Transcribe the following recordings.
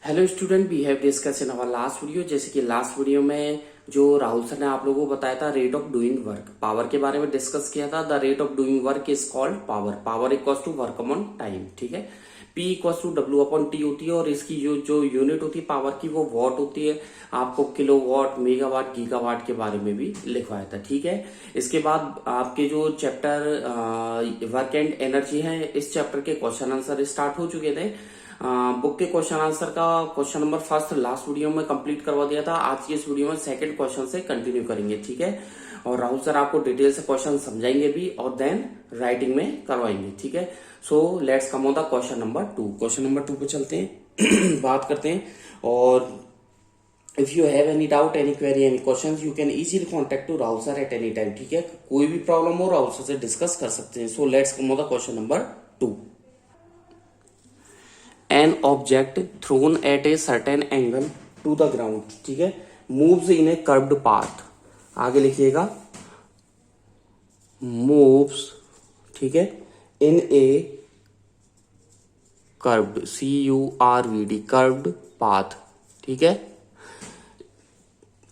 Hello student, we have discuss in our last video. जैसे कि last video में जो राहुल सर ने आप लोगों को बताया था rate of doing work, power के बारे में डिस्कस किया था। The rate of doing work is called power. Power equals to work upon time, ठीक है। P equals to W upon T होती है और इसकी जो जो यूनिट होती है पावर की वो वॉट होती है। आपको किलोवाट, मेगावाट, गीगावाट के बारे में भी लिखवाया था, ठीक है। इसके बाद आपके जो चैप्टर वर्क एंड एनर्जी है, इस चैप्टर के क्वेश्चन आंसर स्टार्ट हो चुके थे। बुक के क्वेश्चन आंसर का question number first last video में कंप्लीट करवा दिया था। आज की इस वीडियो में सेकंड क्वेश्चन से कंटिन्यू करेंगे, ठीक है। और राहुल सर आपको डिटेल से क्वेश्चन समझाएंगे भी और देन राइटिंग में करवाएंगे, ठीक है। So let's come on the question number 2। Question number 2 पे चलते हैं बात करते हैं। और if you have any doubt, any query, any question, you can easily contact to Rahul sir at any time, ठीक है। कोई भी प्रॉब्लम हो राहुल सर से डिस्कस कर सकते हैं। So let's come on the question number 2। An object thrown at a certain angle to the ground, ठीक है, moves in a curved path. आगे लिखिएगा मूव्स, ठीक है, in a curved, CURVD, curved path, ठीक है।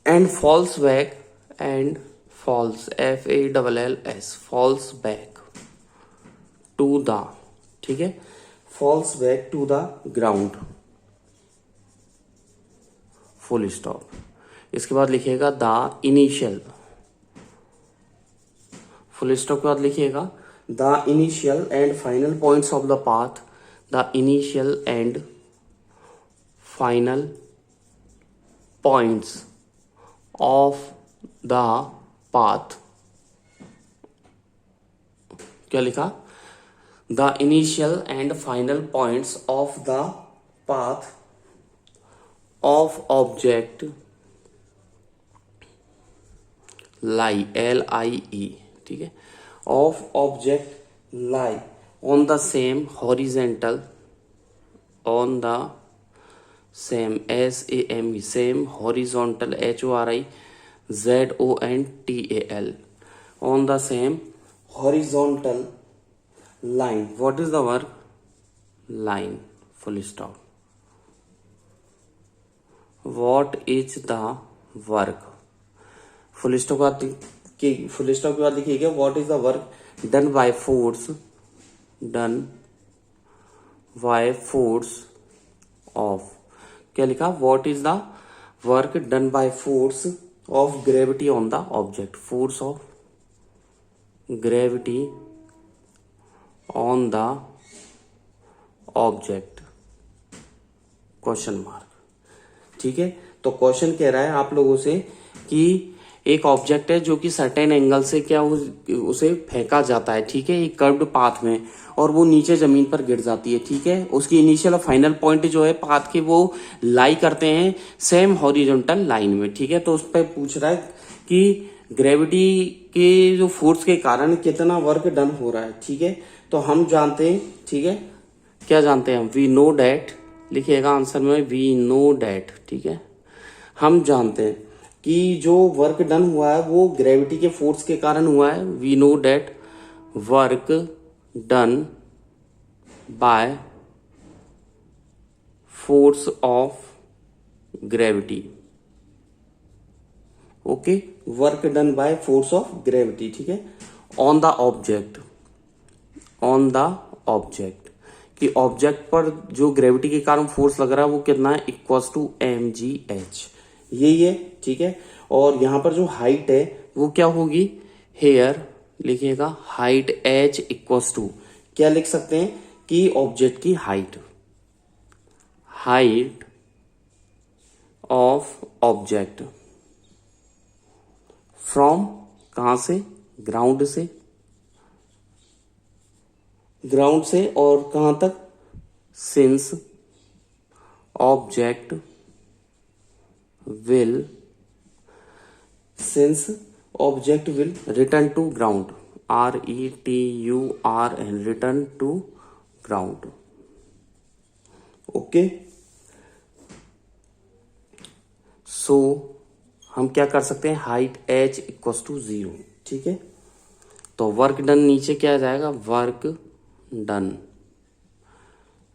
And falls back, and falls FALLS, falls back to the, ठीक है, falls back to the ground, full stop. इसके बाद लिखिएगा द इनिशियल, फुल स्टॉप के बाद लिखिएगा the initial and final points of the path, the initial and final points of the path. क्या लिखा? The initial and final points of the path of object lie, LIE, ठीक है, of object lie on the same horizontal, on the same SAME, same horizontal, HORIZONTAL, on the same horizontal line. What is the work? Line, full stop. What is the work? Full stop के बाद लिखिएगा what is the work done by force, done by force of, क्या लिखा? What is the work done by force of gravity on the object, force of gravity on the object, question mark, ठीक है। तो question कह रहा है आप लोगों से कि एक ऑब्जेक्ट है जो कि सर्टेन एंगल से क्या उसे फेंका जाता है, ठीक है, एक कर्व्ड पाथ में, और वो नीचे जमीन पर गिर जाती है, ठीक है। उसकी इनिशियल और फाइनल पॉइंट जो है पाथ के वो लाई करते हैं सेम हॉरिजॉन्टल लाइन में, ठीक है। तो उस पर पूछ रहा है कि ग्रेविटी के जो फोर्स के कारण कितना वर्क डन हो रहा है, ठीक है। तो हम जानते हैं, ठीक है, क्या जानते हैं हम? वी नो डैट, लिखिएगा आंसर में वी नो डैट, ठीक है। हम जानते हैं कि जो वर्क डन हुआ है वो ग्रेविटी के फोर्स के कारण हुआ है। We know that work done by force of gravity, okay, work done by force of gravity, ठीक है, on the object, on the object, कि ऑब्जेक्ट पर जो ग्रेविटी के कारण फोर्स लग रहा है वो कितना है? इक्वल्स टू mgh, यही है, ठीक है। और यहां पर जो हाइट है वो क्या होगी? हेयर लिखिएगा हाइट h इक्वल्स टू, क्या लिख सकते हैं कि ऑब्जेक्ट की height, height of object from, कहां से? ग्राउंड से, ग्राउंड से और कहां तक? Since object will, since object will return to ground, RETURN, return to ground, okay. So हम क्या कर सकते हैं? हाइट h इक्वल्स टू 0, ठीक है। तो वर्क डन नीचे क्या आ जाएगा? वर्क डन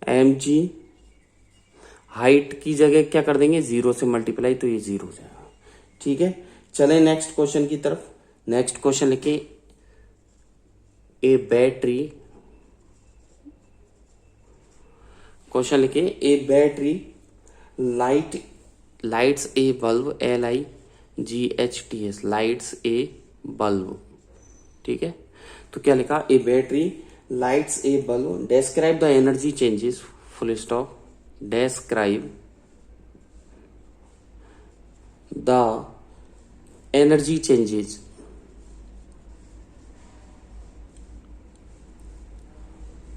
mg हाइट की जगह क्या कर देंगे, 0 से मल्टीप्लाई, तो ये 0 हो जाएगा। ठीक है, चले नेक्स्ट क्वेश्चन की तरफ। नेक्स्ट क्वेश्चन लिखे, ए बैटरी, क्वेश्चन लिखे a battery lights a bulb, LIGHTS, lights a bulb. ठीक है, तो क्या लिखा, a battery lights a bulb, describe the energy changes, full stop, describe the energy changes,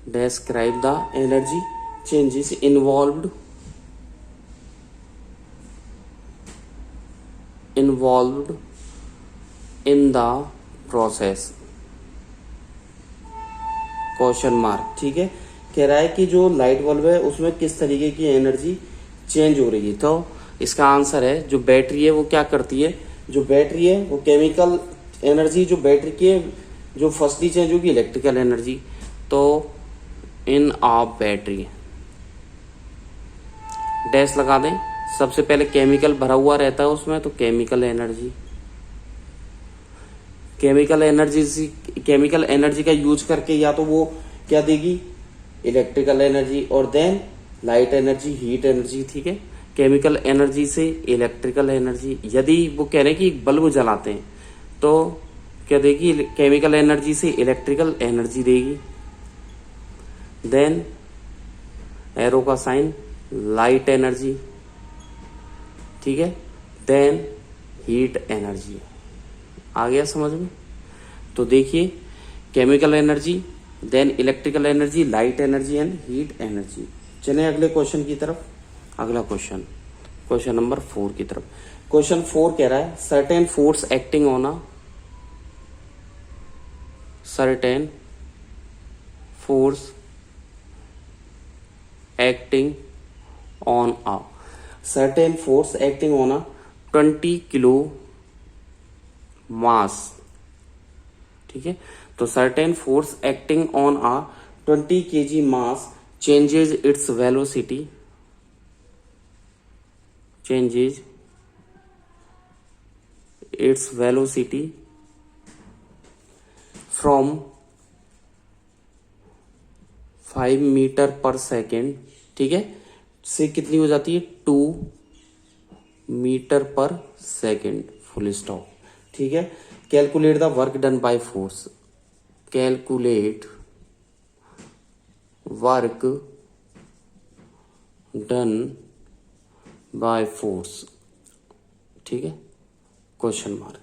describe the energy changes involved in the process, question mark. ठीक है, कह रहा है कि जो लाइट बल्ब है उसमें किस तरीके की एनर्जी चेंज हो रही है। तो इसका आंसर है, जो बैटरी है वो क्या करती है, जो बैटरी है वो केमिकल एनर्जी, जो बैटरी की है, जो फर्स्टली चेंज होगी इलेक्ट्रिकल एनर्जी। तो इन ऑफ बैटरी, डैश लगा दें, सबसे पहले केमिकल भरा हुआ रहता है उसमें, तो केमिकल एनर्जी का यूज करके या तो वो क्या देगी, इलेक्ट्रिकल एनर्जी, और then light energy, heat energy. ठीक है, केमिकल एनर्जी से इलेक्ट्रिकल एनर्जी। यदि वो कह रहे हैं कि एक बल्ब जलाते हैं तो क्या देगी, केमिकल एनर्जी से इलेक्ट्रिकल एनर्जी देगी। देन एरो का साइन, लाइट एनर्जी। ठीक है, देन हीट एनर्जी। आ गया समझ में? तो देखिए, chemical energy, then electrical energy, light energy and heat energy. चलें अगले क्वेश्चन की तरफ। अगला क्वेश्चन नंबर 4 की तरफ। क्वेश्चन 4 कह रहा है, certain force acting on a, certain force acting on a, certain force acting on a 20 kilo mass. ठीक है, तो certain force acting on a 20 kg mass changes its velocity, from 5 metre पर second, ठीक है, से कितनी हो जाती है, 2 मीटर पर सेकेंड, फुल स्टॉप। ठीक है, calculate the work done by force, calculate work done by force. ठीक है, क्वेश्चन मार्क।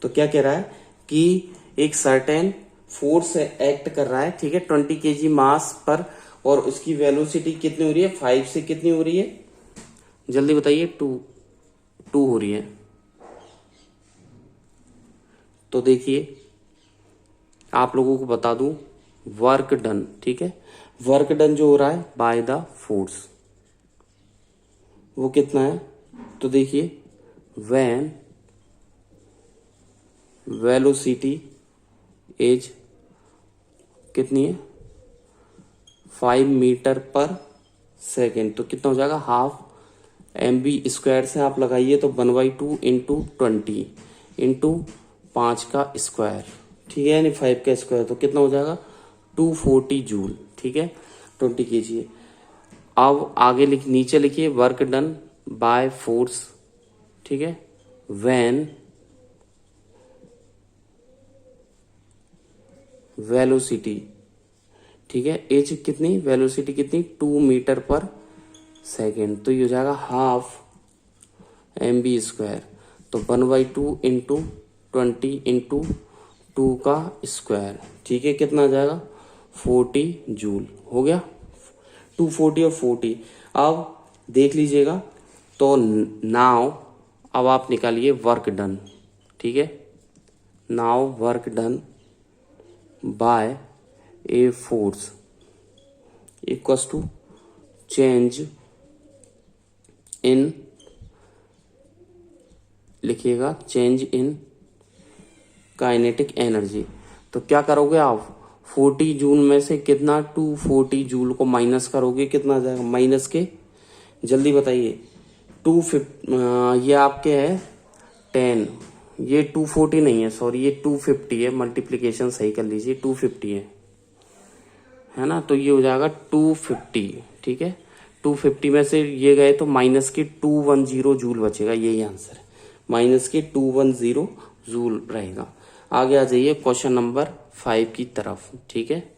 तो क्या कह रहा है कि एक सर्टेन फोर्स एक्ट कर रहा है, ठीक है, 20 kg मास पर, और उसकी वेलोसिटी कितनी हो रही है, 5 से कितनी हो रही है, जल्दी बताइए, 2 हो रही है। तो देखिए, आप लोगों को बता दूं, वर्क डन, ठीक है, वर्क डन जो हो रहा है बाय द फोर्स, वो कितना है, तो देखिए, व्हेन वेलोसिटी इज कितनी है, 5 मीटर पर सेकेंड, तो कितना हो जाएगा, हाफ mv² से आप लगाइए तो 1/2 इंटू 20 इंटू 5 का स्क्वायर, ठीक है, यानी 5 का स्क्वायर, तो कितना हो जाएगा, 240 जूल। ठीक है, 20 kg। अब आगे नीचे लिखिए, वर्क डन बाय फोर्स, ठीक है, व्हेन वेलोसिटी, ठीक है, एच कितनी, वेलोसिटी कितनी, 2 मीटर पर सेकेंड, तो ये हो जाएगा हाफ mv², तो 1/2 इंटू 20 इंटू 2 का स्क्वायर, ठीक है, कितना आ जाएगा, 40 जूल। हो गया, 240 और 40। अब देख लीजिएगा, तो नाउ अब आप निकालिए वर्क डन, ठीक है, now work done by a force equals to change in, लिखिएगा, चेंज इन काइनेटिक एनर्जी। तो क्या करोगे आप, 40 जूल में से कितना, 240 जूल को माइनस करोगे, कितना आ जाएगा, माइनस के जल्दी बताइए। 250 ये आपके है 10, ये 240 नहीं है, सॉरी ये 250 है, मल्टीप्लीकेशन सही कर लीजिए, 250 है ना, तो ये हो जाएगा 250, ठीक है। 250 में से ये गए तो माइनस के 210 जूल बचेगा, यही आंसर है, माइनस के 210 जूल रहेगा। आगे आ जाइए क्वेश्चन नंबर 5 की तरफ, ठीक है।